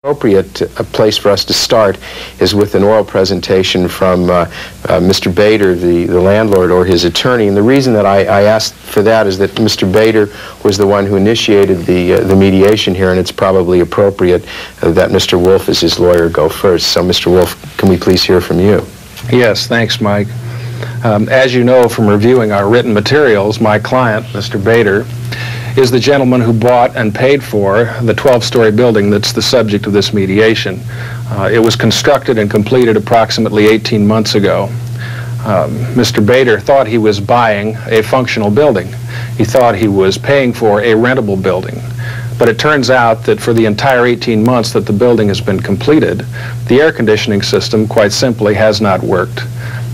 Appropriate place for us to start is with an oral presentation from Mr. Bader, the landlord, or his attorney. And the reason that I asked for that is that Mr. Bader was the one who initiated the mediation here, and it's probably appropriate that Mr. Wolf, as his lawyer, go first. So, Mr. Wolf, can we please hear from you? Yes, thanks, Mike. As you know from reviewing our written materials, my client, Mr. Bader, is the gentleman who bought and paid for the 12-story building that's the subject of this mediation. It was constructed and completed approximately 18 months ago. Mr. Bader thought he was buying a functional building. He thought he was paying for a rentable building. But it turns out that for the entire 18 months that the building has been completed, the air conditioning system, quite simply, has not worked.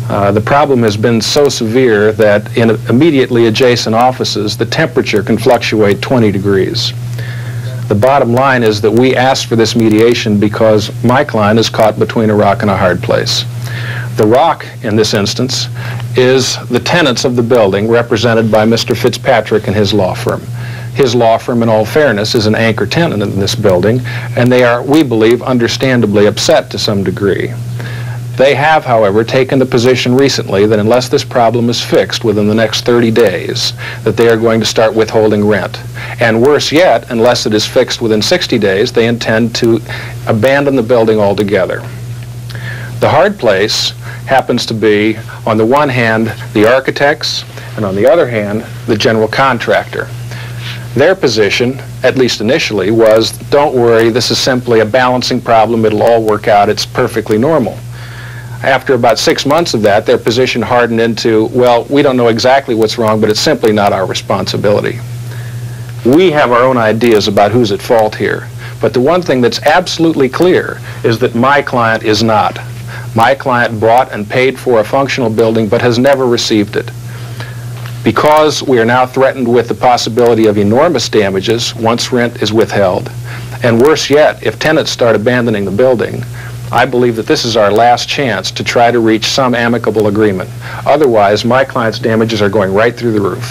The problem has been so severe that in immediately adjacent offices, the temperature can fluctuate 20 degrees. The bottom line is that we asked for this mediation because my client is caught between a rock and a hard place. The rock, in this instance, is the tenants of the building, represented by Mr. Fitzpatrick and his law firm. His law firm, in all fairness, is an anchor tenant in this building, and they are, we believe, understandably upset to some degree. They have, however, taken the position recently that unless this problem is fixed within the next 30 days, that they are going to start withholding rent. And worse yet, unless it is fixed within 60 days, they intend to abandon the building altogether. The hard place happens to be, on the one hand, the architects, and on the other hand, the general contractor. Their position, at least initially, was, don't worry, this is simply a balancing problem, it'll all work out, it's perfectly normal. After about 6 months of that, their position hardened into, well, we don't know exactly what's wrong, but it's simply not our responsibility. We have our own ideas about who's at fault here, but the one thing that's absolutely clear is that my client is not. My client bought and paid for a functional building but has never received it. Because we are now threatened with the possibility of enormous damages once rent is withheld, and worse yet, if tenants start abandoning the building, I believe that this is our last chance to try to reach some amicable agreement. Otherwise, my client's damages are going right through the roof.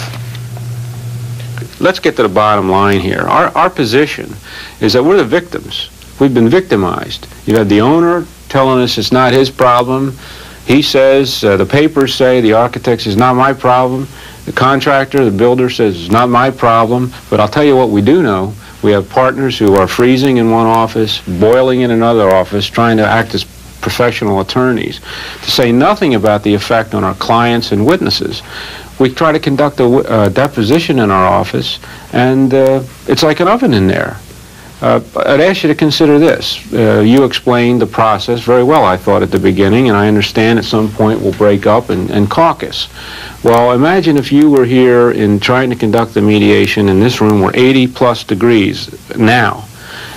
Let's get to the bottom line here. Our position is that we're the victims. We've been victimized. You have the owner telling us it's not his problem. He says, the papers say, the architects, is not my problem. The contractor, the builder says, it's not my problem. But I'll tell you what we do know. We have partners who are freezing in one office, boiling in another office, trying to act as professional attorneys, to say nothing about the effect on our clients and witnesses. We try to conduct a deposition in our office, and it's like an oven in there. I'd ask you to consider this. You explained the process very well, I thought, at the beginning, and I understand at some point we'll break up and caucus. Well, imagine if you were here in trying to conduct the mediation in this room where 80+ degrees now,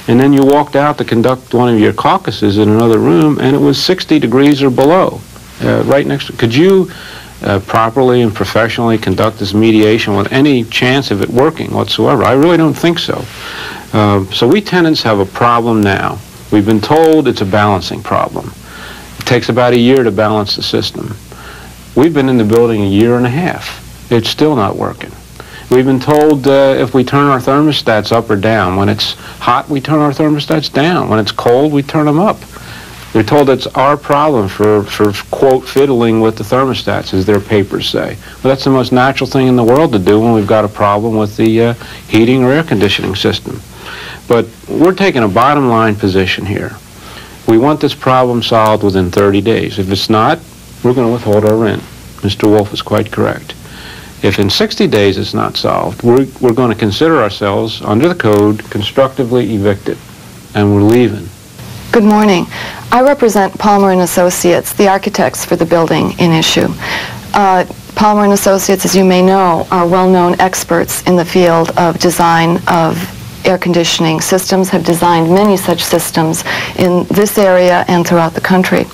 and then you walked out to conduct one of your caucuses in another room and it was 60 degrees or below, right next to. Could you properly and professionally conduct this mediation with any chance of it working whatsoever? I really don't think so. So we tenants have a problem now. We've been told it's a balancing problem. It takes about a year to balance the system. We've been in the building a year and a half. It's still not working. We've been told if we turn our thermostats up or down. When it's hot, we turn our thermostats down. When it's cold, we turn them up. They're told it's our problem for quote, fiddling with the thermostats, as their papers say. Well, that's the most natural thing in the world to do when we've got a problem with the heating or air conditioning system. But we're taking a bottom line position here. We want this problem solved within 30 days. If it's not, we're going to withhold our rent. Mr. Wolf is quite correct. If in 60 days it's not solved, we're going to consider ourselves, under the code, constructively evicted, and we're leaving. Good morning. I represent Palmer & Associates, the architects for the building in issue. Palmer & Associates, as you may know, are well-known experts in the field of design of air conditioning systems, have designed many such systems in this area and throughout the country.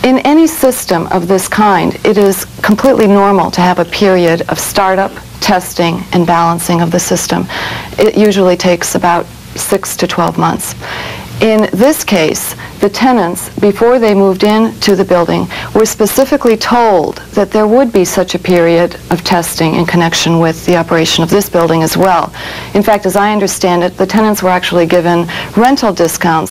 In any system of this kind, it is completely normal to have a period of startup, testing, and balancing of the system. It usually takes about 6 to 12 months. In this case, the tenants, before they moved into the building, were specifically told that there would be such a period of testing in connection with the operation of this building as well. In fact, as I understand it, the tenants were actually given rental discounts